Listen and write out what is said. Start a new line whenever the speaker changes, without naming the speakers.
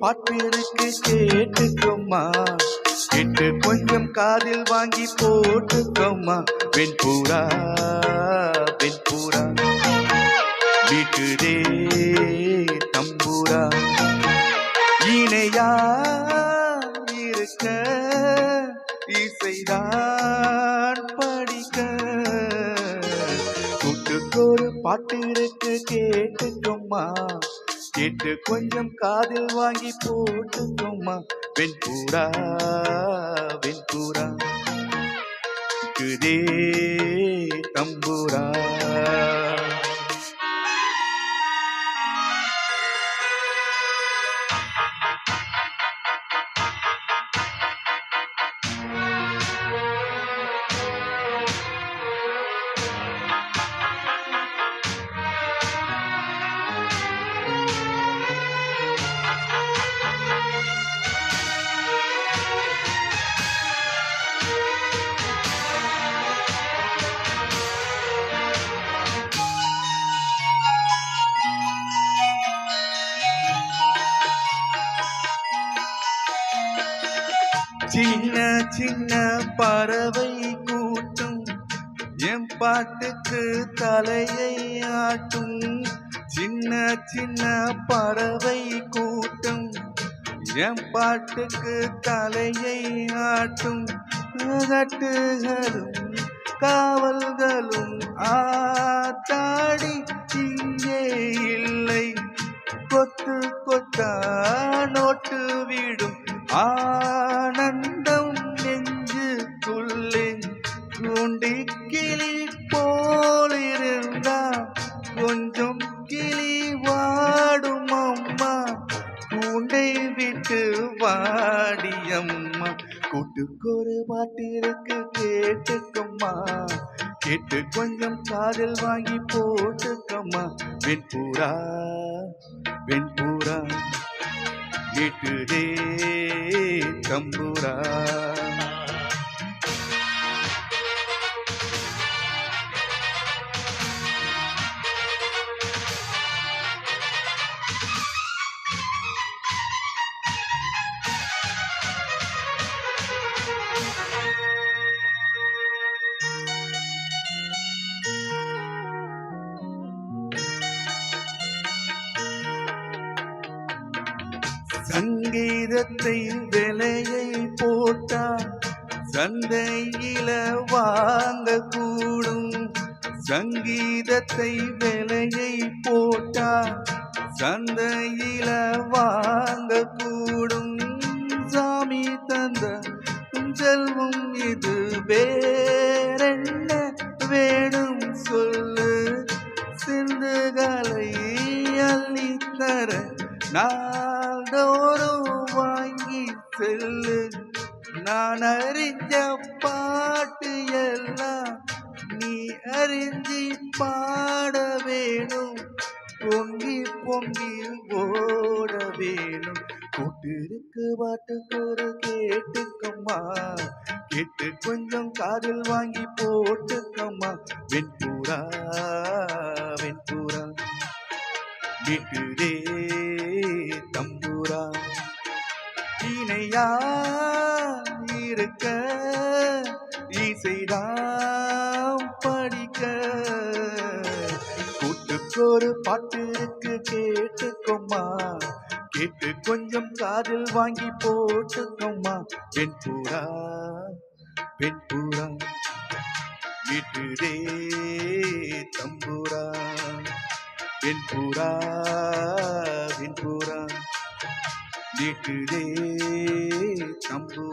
பாட்டு இருக்கு கேட்டுக்கோமா, கேட்டு கொஞ்சம் காதில் வாங்கி போட்டுக்கோமா. வெண்பூரா வெண்பூரா வீட்டுதே தம்பூரா, இணையா இருக்க இசைதான் படிக்க. கூட்டுக்கொரு பாட்டு இருக்கு கேட்டுக்கோமா, கேட்டு கொஞ்சம் காதில் வாங்கி போட்டுக்கோமா. வெண்பூரா வெண்பூரா வீட்டுதே தம்பூரா. சின்ன சின்ன பறவை கூட்டம் என் பாட்டுக்கு தலையை ஆட்டும். சின்ன சின்ன பறவை கூட்டம் என் பாட்டுக்கு தலையை ஆட்டும். கட்டுகளும் காவல்களும் ஆத்தாடி இங்கே இல்லை, கொத்து கொத்தா நோட்டு விடும் ஆனந்தம் நெஞ்சுக்குள்ளே. கூண்டி கிளி போலிருந்தா கொஞ்சம் கிளி வாடும் அம்மா, கூண்டை விட்டு வாடியம்மா. கூட்டுக்கொரு பாட்டு இருக்கு கேட்டுக்கம்மா, கேட்டு கொஞ்சம் காதில் வாங்கி போட்டுக்கம்மா. வெண்பூரா வெண்பூரா வீட்டுதே தம்பூரா. சங்கீதத்தை விலையை போட்டா சந்தையில வாங்க கூடும். சங்கீதத்தை விலையை போட்டா சந்தையில வாங்க கூடும். சாமி தந்த செல்வம் இது வேறென்ன வேணும் சொல்லு. சிந்துகளை அள்ளித்தர நாடோறும் வாங்கி செல்லு. நான் அறிஞ்ச பாட்டு எல்லாம் நீ அறிஞ்சி பாட வேணும், பொங்கி பொங்கி ஓட வேணும். கூட்டிருக்கு பாட்டுக்கொரு கேட்டுக்கம்மா, கேட்டு கொஞ்சம் காதில் வாங்கி போட்டுக்கம்மா. வெண்பூரா வெண்பூரா வீட்டுதே தம்பூரா, இணையா இருக்க இசைதான் படிக்க. கூட்டுக்கொரு பாட்டு இருக்கு கேட்டுக்கோமா, கேட்டு கொஞ்சம் காதில் வாங்கி போட்டுக்கோமா. வெண்பூரா வெண்பூரா வீட்டுதே தம்பூரா. வெண்பூரா வெண்பூரா வீட்டுதே தம்பூரா.